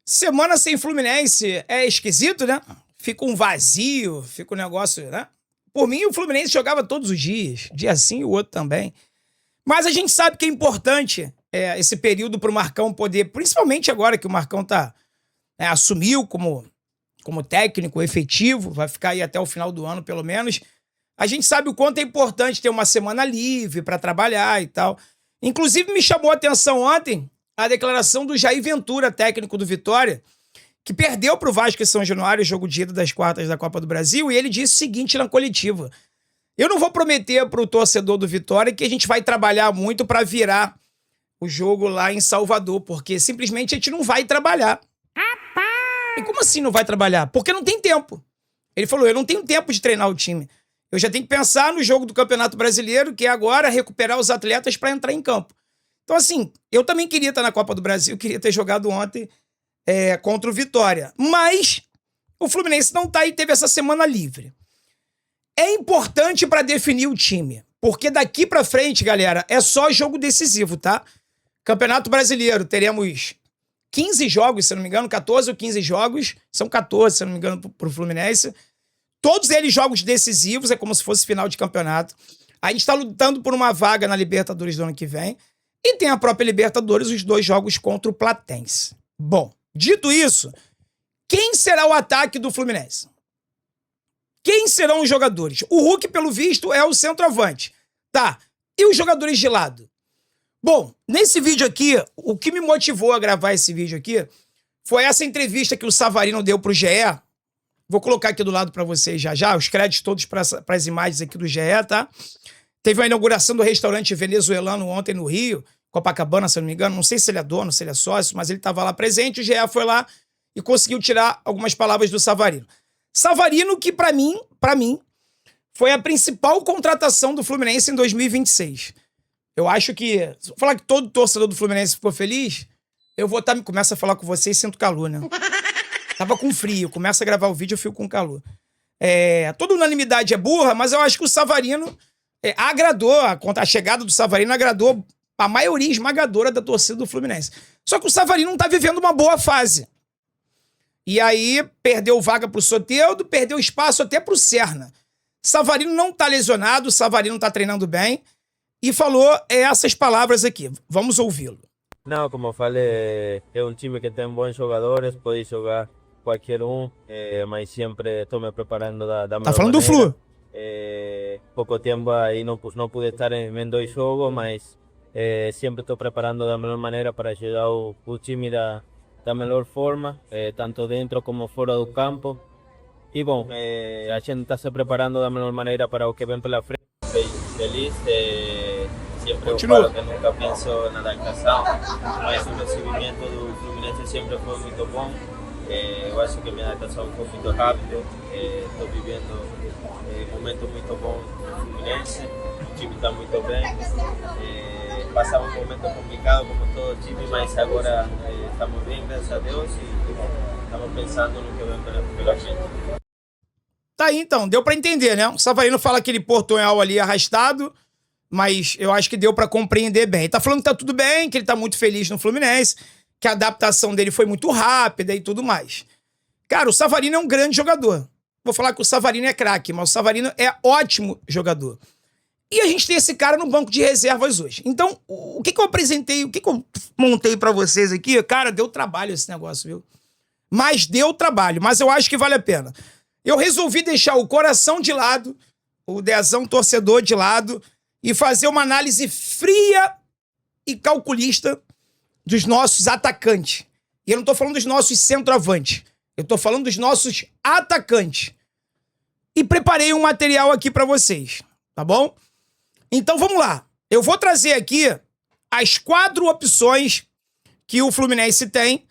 Semana sem Fluminense é esquisito, né? Fica um vazio, fica um negócio, né? Por mim, o Fluminense jogava todos os dias, dia sim e o outro também. Mas a gente sabe que é importante esse período para o Marcão poder, principalmente agora que o Marcão assumiu como técnico efetivo, vai ficar aí até o final do ano, pelo menos. A gente sabe o quanto é importante ter uma semana livre para trabalhar e tal. Inclusive, me chamou a atenção ontem a declaração do Jair Ventura, técnico do Vitória, que perdeu para o Vasco e São Januário o jogo de ida das quartas da Copa do Brasil, e ele disse o seguinte na coletiva: eu não vou prometer para o torcedor do Vitória que a gente vai trabalhar muito para virar o jogo lá em Salvador, porque simplesmente a gente não vai trabalhar. E como assim não vai trabalhar? Porque não tem tempo. Ele falou, eu não tenho tempo de treinar o time. Eu já tenho que pensar no jogo do Campeonato Brasileiro, que é agora recuperar os atletas para entrar em campo. Então, assim, eu também queria estar na Copa do Brasil, queria ter jogado ontem contra o Vitória. Mas o Fluminense não tá e teve essa semana livre. É importante para definir o time, porque daqui para frente, galera, é só jogo decisivo, tá? Campeonato Brasileiro, teremos 15 jogos, se não me engano, 14 ou 15 jogos. São 14, se não me engano, pro Fluminense. Todos eles jogos decisivos, é como se fosse final de campeonato. A gente tá lutando por uma vaga na Libertadores do ano que vem. E tem a própria Libertadores, os 2 jogos contra o Platense. Bom, dito isso, quem será o ataque do Fluminense? Quem serão os jogadores? O Hulk, pelo visto, é o centroavante. Tá, e os jogadores de lado? Bom, nesse vídeo aqui, o que me motivou a gravar esse vídeo aqui foi essa entrevista que o Savarino deu pro GE. Vou colocar aqui do lado para vocês já, os créditos todos para as imagens aqui do GE, tá? Teve a inauguração do restaurante venezuelano ontem no Rio, Copacabana, se eu não me engano. Não sei se ele é dono, se ele é sócio, mas ele estava lá presente. O GE foi lá e conseguiu tirar algumas palavras do Savarino. Savarino que, para mim, foi a principal contratação do Fluminense em 2026. Eu acho que, se eu falar que todo torcedor do Fluminense ficou feliz, eu vou começo a falar com vocês e sinto calor, né? Tava com frio, começa a gravar o vídeo, eu fico com calor. Toda unanimidade é burra, mas eu acho que o Savarino agradou, a chegada do Savarino agradou a maioria esmagadora da torcida do Fluminense. Só que o Savarino não tá vivendo uma boa fase. E aí, perdeu vaga pro Soteldo, perdeu espaço até pro Serna. Savarino não tá lesionado, Savarino tá treinando bem, e falou essas palavras aqui. Vamos ouvi-lo. Não, como eu falei, é um time que tem bons jogadores, pode jogar qualquer mas sempre estou me preparando da melhor Tá falando maneira. do Flu? Pouco tempo aí não pude estar em 2 jogos, mas sempre estou preparando da melhor maneira para ajudar o time da melhor forma, tanto dentro como fora do campo. E bom, a gente está se preparando da melhor maneira para o que vem pela frente. Feliz, sempre eu falo que nunca penso na adaptação, mas o recebimento do Fluminense sempre foi muito bom. Eu acho que minha adaptação foi muito rápida. Estou vivendo um momento muito bom no Fluminense, o time está muito bem. Passamos um momento complicado como todo time, mas agora estamos bem, graças a Deus, e estamos pensando no que vem pela frente. Tá aí, então, deu pra entender, né? O Savarino fala aquele portunhol ali arrastado, mas eu acho que deu pra compreender bem. Ele tá falando que tá tudo bem, que ele tá muito feliz no Fluminense, que a adaptação dele foi muito rápida e tudo mais. Cara, o Savarino é um grande jogador. Vou falar que o Savarino é craque, mas o Savarino é ótimo jogador. E a gente tem esse cara no banco de reservas hoje. Então, o que eu apresentei, o que eu montei pra vocês aqui, cara, deu trabalho esse negócio, viu? Mas deu trabalho, mas eu acho que vale a pena. Eu resolvi deixar o coração de lado, o Dezão torcedor de lado, e fazer uma análise fria e calculista dos nossos atacantes. E eu não tô falando dos nossos centroavantes. Eu tô falando dos nossos atacantes. E preparei um material aqui pra vocês, tá bom? Então vamos lá. Eu vou trazer aqui as 4 opções que o Fluminense tem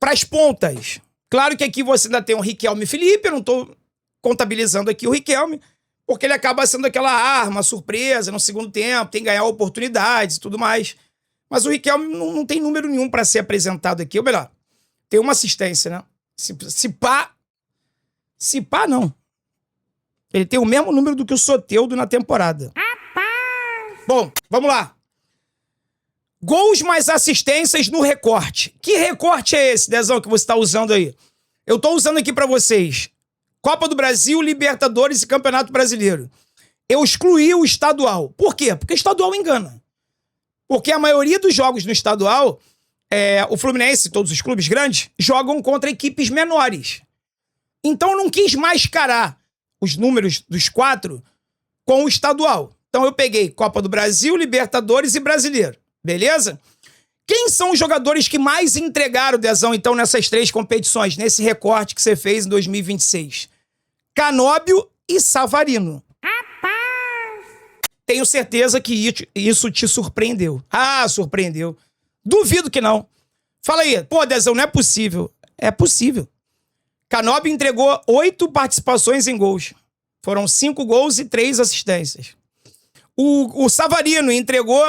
pras pontas. Claro que aqui você ainda tem o Riquelme e Felipe, eu não tô contabilizando aqui o Riquelme, porque ele acaba sendo aquela arma surpresa no segundo tempo, tem que ganhar oportunidades e tudo mais. Mas o Riquelme não tem número nenhum para ser apresentado aqui, ou melhor, tem uma assistência, né? Se pá, não. Ele tem o mesmo número do que o Soteldo na temporada. Bom, vamos lá. Gols mais assistências no recorte. Que recorte é esse, Dezão, que você tá usando aí? Eu tô usando aqui pra vocês Copa do Brasil, Libertadores e Campeonato Brasileiro. Eu excluí o estadual. Por quê? Porque estadual engana. Porque a maioria dos jogos no estadual, o Fluminense, todos os clubes grandes, jogam contra equipes menores. Então eu não quis mascarar os números dos 4 com o estadual. Então eu peguei Copa do Brasil, Libertadores e Brasileiro. Beleza? Quem são os jogadores que mais entregaram, Dezão, então, nessas 3 competições, nesse recorte que você fez em 2026? Canóbio e Savarino. Tenho certeza que isso te surpreendeu. Ah, surpreendeu. Duvido que não. Fala aí. Pô, Dezão, não é possível. É possível. Canóbio entregou 8 participações em gols. Foram 5 gols e 3 assistências. O Savarino entregou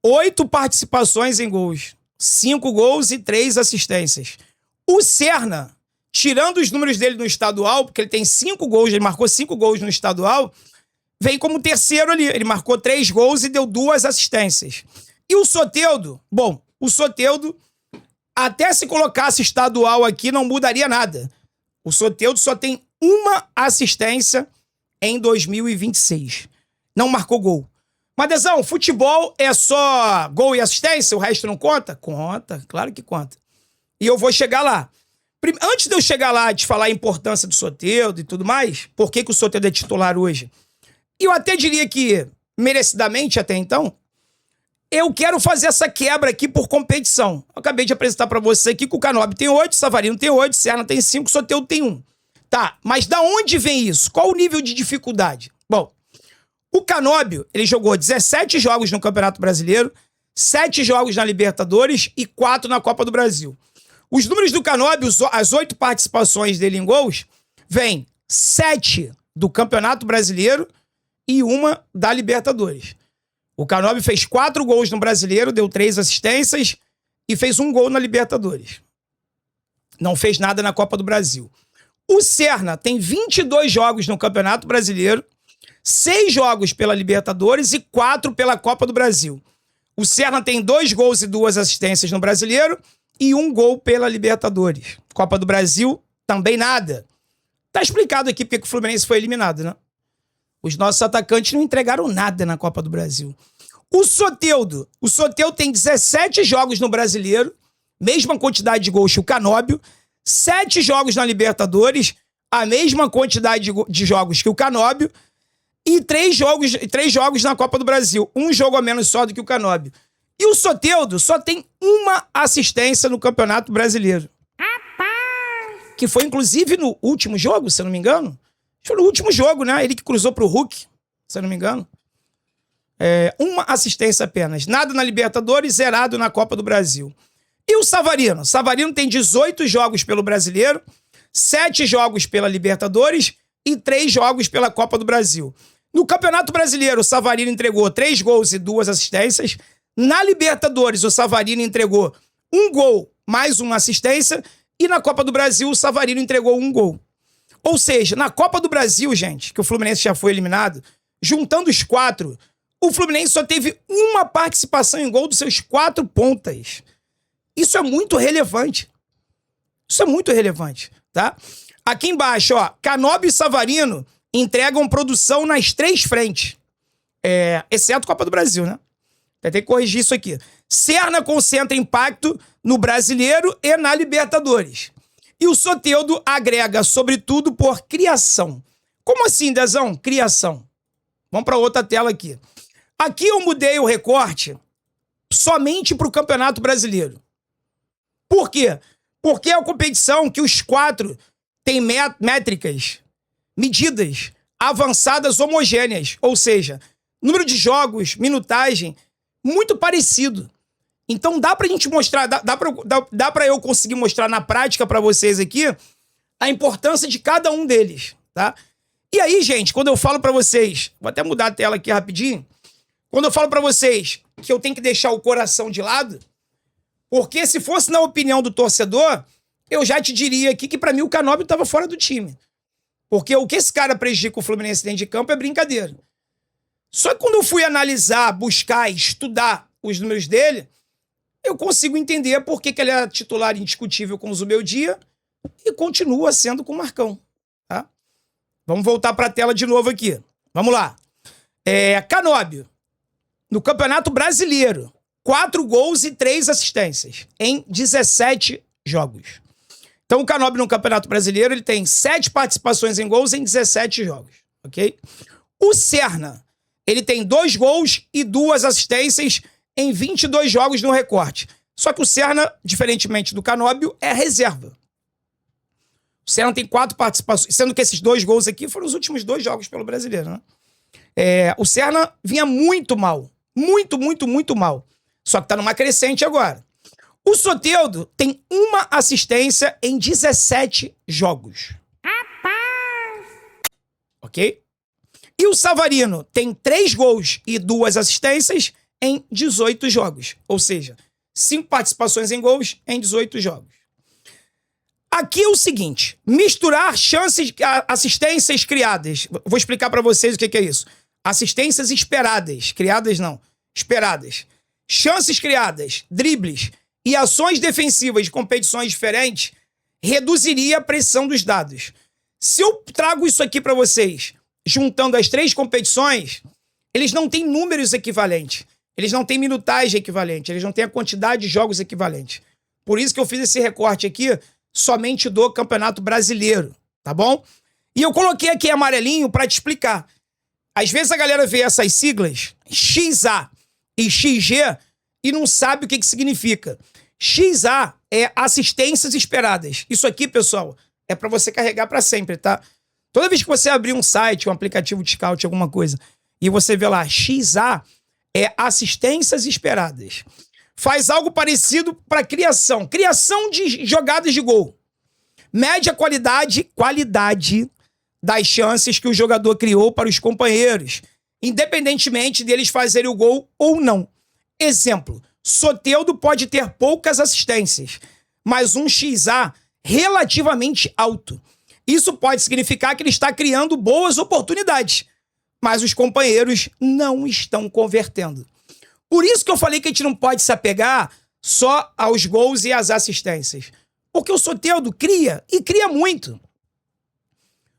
8 participações em gols. 5 gols e 3 assistências. O Serna, tirando os números dele no estadual, porque ele tem 5 gols, ele marcou 5 gols no estadual, vem como terceiro ali. Ele marcou 3 gols e deu 2 assistências. E o Soteldo? Bom, o Soteldo, até se colocasse estadual aqui, não mudaria nada. O Soteldo só tem 1 assistência em 2026. Não marcou gol. Mas, Dezão, futebol é só gol e assistência? O resto não conta? Conta, claro que conta. E eu vou chegar lá. Antes de eu chegar lá e te falar a importância do Soteldo e tudo mais, por que o Soteldo é titular hoje? E eu até diria que, merecidamente até então, eu quero fazer essa quebra aqui por competição. Eu acabei de apresentar pra você aqui que o Canóbio tem 8, Savarino tem 8, Serna tem 5, Soteldo tem 1. Tá, mas da onde vem isso? Qual o nível de dificuldade? Bom, o Canóbio, ele jogou 17 jogos no Campeonato Brasileiro, 7 jogos na Libertadores e 4 na Copa do Brasil. Os números do Canóbio, as 8 participações dele em gols, vêm 7 do Campeonato Brasileiro e 1 da Libertadores. O Canóbio fez 4 gols no Brasileiro, deu 3 assistências e fez 1 gol na Libertadores. Não fez nada na Copa do Brasil. O Serna tem 22 jogos no Campeonato Brasileiro, 6 jogos pela Libertadores e 4 pela Copa do Brasil. O Serna tem 2 gols e 2 assistências no Brasileiro e 1 gol pela Libertadores. Copa do Brasil, também nada. Tá explicado aqui porque o Fluminense foi eliminado, né? Os nossos atacantes não entregaram nada na Copa do Brasil. O Soteldo tem 17 jogos no Brasileiro, mesma quantidade de gols que o Canóbio, 7 jogos na Libertadores, a mesma quantidade de jogos que o Canóbio, e 3 jogos na Copa do Brasil. 1 jogo a menos só do que o Canóbio. E o Soteldo só tem 1 assistência no Campeonato Brasileiro. Que foi, inclusive, no último jogo, se eu não me engano. Foi no último jogo, né? Ele que cruzou pro Hulk, se eu não me engano. 1 assistência apenas. Nada na Libertadores, 0 na Copa do Brasil. E o Savarino? Savarino tem 18 jogos pelo Brasileiro, 7 jogos pela Libertadores e 3 jogos pela Copa do Brasil. No Campeonato Brasileiro, o Savarino entregou 3 gols e 2 assistências. Na Libertadores, o Savarino entregou 1 gol mais 1 assistência. E na Copa do Brasil, o Savarino entregou 1 gol. Ou seja, na Copa do Brasil, gente, que o Fluminense já foi eliminado, juntando os 4, o Fluminense só teve 1 participação em gol dos seus 4 pontas. Isso é muito relevante. Isso é muito relevante, tá? Aqui embaixo, ó, Canóbio e Savarino entregam produção nas 3 frentes. Exceto Copa do Brasil, né? Vai ter que corrigir isso aqui. Serna concentra impacto no Brasileiro e na Libertadores. E o Soteldo agrega, sobretudo, por criação. Como assim, Dezão? Criação. Vamos para outra tela aqui. Aqui eu mudei o recorte somente para o Campeonato Brasileiro. Por quê? Porque é a competição que os 4 têm métricas, medidas avançadas homogêneas. Ou seja, número de jogos, minutagem, muito parecido. Então dá pra gente mostrar, dá pra eu conseguir mostrar na prática pra vocês aqui a importância de cada um deles, tá? E aí, gente, quando eu falo pra vocês, vou até mudar a tela aqui rapidinho, quando eu falo pra vocês que eu tenho que deixar o coração de lado, porque se fosse na opinião do torcedor, eu já te diria aqui que pra mim o Canóbio tava fora do time. Porque o que esse cara prejudica o Fluminense dentro de campo é brincadeira. Só que quando eu fui analisar, buscar, estudar os números dele, eu consigo entender por que ele é titular indiscutível com o Zubeldia e continua sendo com o Marcão. Tá? Vamos voltar para a tela de novo aqui. Vamos lá. Canóbio, no Campeonato Brasileiro, 4 gols e 3 assistências em 17 jogos. Então o Canóbio no Campeonato Brasileiro ele tem 7 participações em gols em 17 jogos. Ok? O Serna, ele tem 2 gols e 2 assistências em 22 jogos no recorte. Só que o Serna, diferentemente do Canóbio, é reserva. O Serna tem 4 participações, sendo que esses 2 gols aqui foram os últimos 2 jogos pelo Brasileiro, né? O Serna vinha muito mal. Muito mal. Só que tá numa crescente agora. O Soteldo tem 1 assistência em 17 jogos. Ok? E o Savarino tem 3 gols e 2 assistências em 18 jogos. Ou seja, 5 participações em gols em 18 jogos. Aqui é o seguinte, misturar chances, assistências criadas. Vou explicar para vocês o que é isso. Assistências esperadas. Criadas não, esperadas. Chances criadas, dribles e ações defensivas de competições diferentes reduziria a pressão dos dados. Se eu trago isso aqui para vocês, juntando as 3 competições, eles não têm números equivalentes. Eles não têm minutagem equivalente. Eles não têm a quantidade de jogos equivalentes. Por isso que eu fiz esse recorte aqui somente do Campeonato Brasileiro, tá bom? E eu coloquei aqui amarelinho para te explicar. Às vezes a galera vê essas siglas, XA e XG, e não sabe o que significa. XA é assistências esperadas. Isso aqui, pessoal, é para você carregar para sempre, tá? Toda vez que você abrir um site, um aplicativo de scout, alguma coisa, e você vê lá XA, é assistências esperadas. Faz algo parecido para criação. Criação de jogadas de gol. Mede a qualidade das chances que o jogador criou para os companheiros, independentemente deles fazerem o gol ou não. Exemplo, Soteldo pode ter poucas assistências, mas um XA relativamente alto. Isso pode significar que ele está criando boas oportunidades, mas os companheiros não estão convertendo. Por isso que eu falei que a gente não pode se apegar só aos gols e às assistências. Porque o Soteldo cria, e cria muito.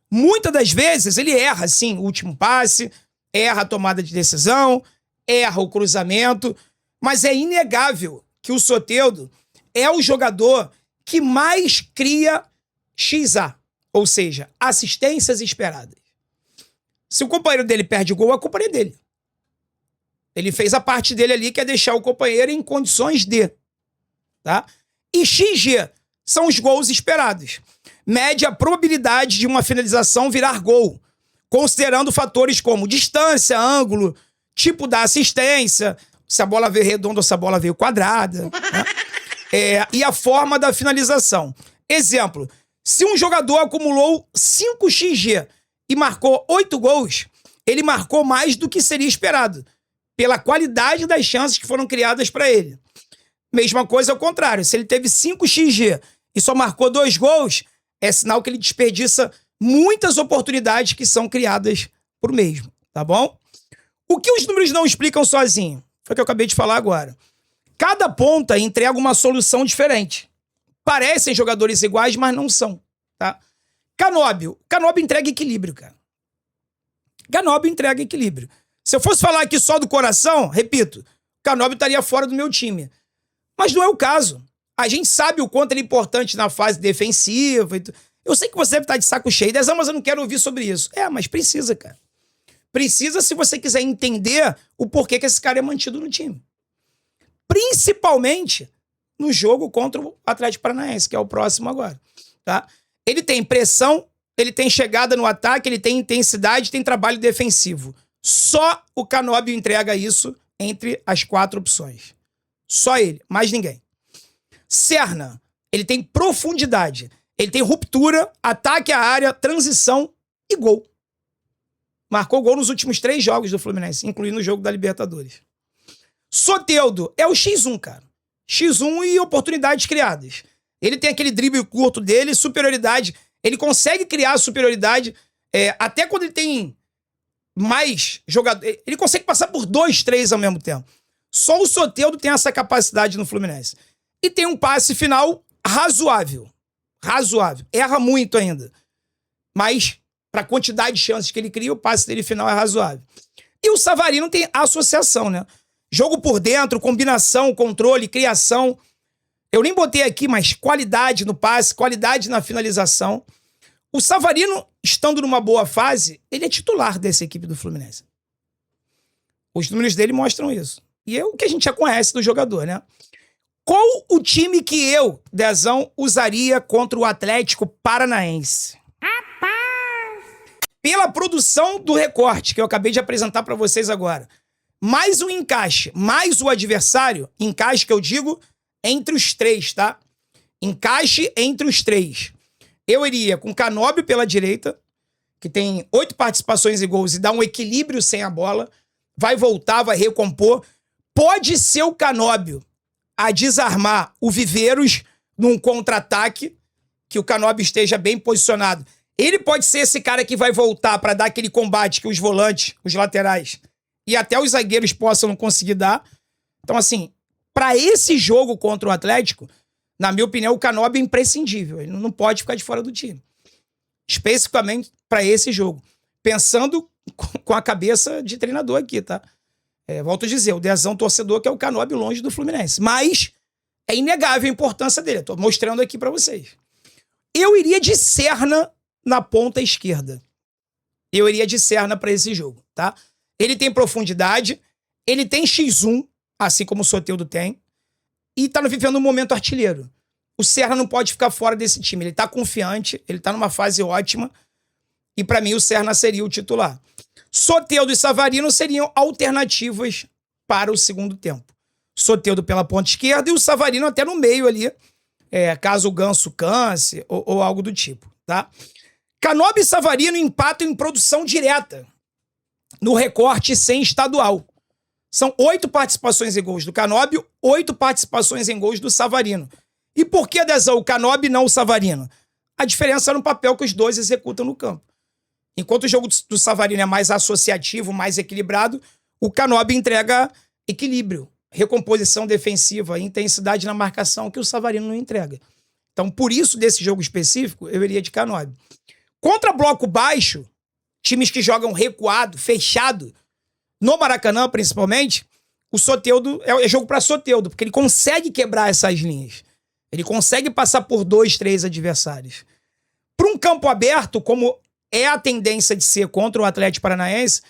Muitas das vezes ele erra, sim, o último passe, erra a tomada de decisão, erra o cruzamento, mas é inegável que o Soteldo é o jogador que mais cria XA, ou seja, assistências esperadas. Se o companheiro dele perde o gol, a culpa é dele. Ele fez a parte dele ali, que é deixar o companheiro em condições de. Tá? E XG são os gols esperados. Mede a probabilidade de uma finalização virar gol, considerando fatores como distância, ângulo, tipo da assistência, se a bola veio redonda ou se a bola veio quadrada. Né? E a forma da finalização. Exemplo, se um jogador acumulou 5 XG e marcou 8 gols, ele marcou mais do que seria esperado, pela qualidade das chances que foram criadas para ele. Mesma coisa ao contrário. Se ele teve 5 XG e só marcou 2 gols, é sinal que ele desperdiça muitas oportunidades que são criadas por mesmo. Tá bom? O que os números não explicam sozinho? Foi o que eu acabei de falar agora. Cada ponta entrega uma solução diferente. Parecem jogadores iguais, mas não são. Tá? Canóbio entrega equilíbrio, cara. Canóbio entrega equilíbrio. Se eu fosse falar aqui só do coração, repito, Canóbio estaria fora do meu time. Mas não é o caso. A gente sabe o quanto ele é importante na fase defensiva. Eu sei que você deve estar de saco cheio. Mas eu não quero ouvir sobre isso. Mas precisa, cara. Precisa se você quiser entender o porquê que esse cara é mantido no time. Principalmente no jogo contra o Atlético Paranaense, que é o próximo agora. Tá? Ele tem pressão, ele tem chegada no ataque, ele tem intensidade, tem trabalho defensivo. Só o Canóbio entrega isso entre as 4 opções. Só ele, mais ninguém. Serna, ele tem profundidade. Ele tem ruptura, ataque à área, transição e gol. Marcou gol nos últimos 3 jogos do Fluminense, incluindo o jogo da Libertadores. Soteldo é o X1, cara. X1 e oportunidades criadas. Ele tem aquele drible curto dele, superioridade. Ele consegue criar superioridade até quando ele tem mais jogadores. Ele consegue passar por 2, 3 ao mesmo tempo. Só o Soteldo tem essa capacidade no Fluminense. E tem um passe final razoável. Razoável. Erra muito ainda. Mas, para a quantidade de chances que ele cria, o passe dele final é razoável. E o Savarino tem associação, né? Jogo por dentro, combinação, controle, criação. Eu nem botei aqui, mas qualidade no passe, qualidade na finalização. O Savarino, estando numa boa fase, ele é titular dessa equipe do Fluminense. Os números dele mostram isso. E é o que a gente já conhece do jogador, né? Qual o time que eu, Dezão, usaria contra o Atlético Paranaense? Pela produção do recorte que eu acabei de apresentar para vocês agora, mais o encaixe, mais o adversário, encaixe que eu digo entre os três, tá? Encaixe entre os três. Eu iria com Canóbio pela direita, que tem 8 participações em gols e dá um equilíbrio sem a bola, vai voltar, vai recompor. Pode ser o Canóbio a desarmar o Viveiros num contra-ataque, que o Canóbio esteja bem posicionado. Ele pode ser esse cara que vai voltar para dar aquele combate que os volantes, os laterais e até os zagueiros possam não conseguir dar. Então, assim, para esse jogo contra o Atlético, na minha opinião, o Canóbio é imprescindível. Ele não pode ficar de fora do time. Especificamente para esse jogo. Pensando com a cabeça de treinador aqui, tá? Volto a dizer, o Dezão torcedor que é o Canóbio longe do Fluminense. Mas é inegável a importância dele. Estou mostrando aqui para vocês. Eu iria de Serna na ponta esquerda. Eu iria de Serna para esse jogo, tá? Ele tem profundidade, ele tem X1, assim como o Soteldo tem, e tá vivendo um momento artilheiro. O Serna não pode ficar fora desse time. Ele tá confiante, ele tá numa fase ótima, e para mim o Serna seria o titular. Soteldo e Savarino seriam alternativas para o segundo tempo. Soteldo pela ponta esquerda e o Savarino até no meio ali, caso o Ganso canse ou algo do tipo, tá? Canóbio e Savarino empatam em produção direta no recorte sem estadual. São 8 participações em gols do Canóbio, 8 participações em gols do Savarino. E por que, Dezão, o Canóbio e não o Savarino? A diferença é no papel que os dois executam no campo. Enquanto o jogo do Savarino é mais associativo, mais equilibrado, o Canóbio entrega equilíbrio, recomposição defensiva, intensidade na marcação que o Savarino não entrega. Então, por isso, desse jogo específico, eu iria de Canóbio. Contra bloco baixo, times que jogam recuado, fechado, no Maracanã principalmente, o Soteldo é jogo para Soteldo, porque ele consegue quebrar essas linhas. Ele consegue passar por 2, 3 adversários. Para um campo aberto, como é a tendência de ser contra o Atlético Paranaense,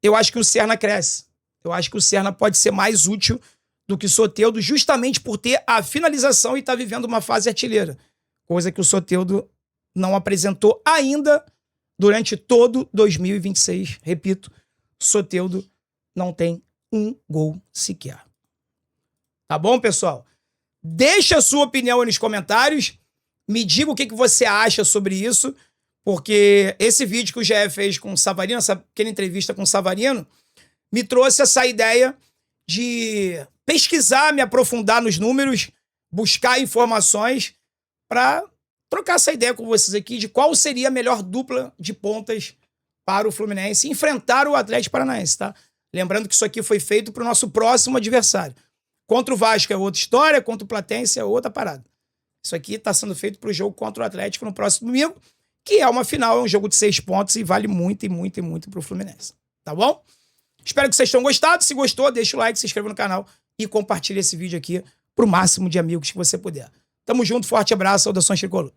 eu acho que o Serna cresce. Eu acho que o Serna pode ser mais útil do que o Soteldo, justamente por ter a finalização e estar vivendo uma fase artilheira. Coisa que o Soteldo não apresentou ainda durante todo 2026. Repito, Soteldo não tem um gol sequer. Tá bom, pessoal? Deixa a sua opinião aí nos comentários. Me diga o que você acha sobre isso, porque esse vídeo que o GE fez com o Savarino, essa pequena entrevista com o Savarino, me trouxe essa ideia de pesquisar, me aprofundar nos números, buscar informações para trocar essa ideia com vocês aqui de qual seria a melhor dupla de pontas para o Fluminense enfrentar o Atlético Paranaense, tá? Lembrando que isso aqui foi feito para o nosso próximo adversário. Contra o Vasco é outra história, contra o Platense é outra parada. Isso aqui está sendo feito para o jogo contra o Atlético no próximo domingo, que é uma final, é um jogo de 6 pontos e vale muito, e muito, e muito para o Fluminense. Tá bom? Espero que vocês tenham gostado. Se gostou, deixa o like, se inscreva no canal e compartilhe esse vídeo aqui para o máximo de amigos que você puder. Tamo junto, forte abraço, saudações tricolores.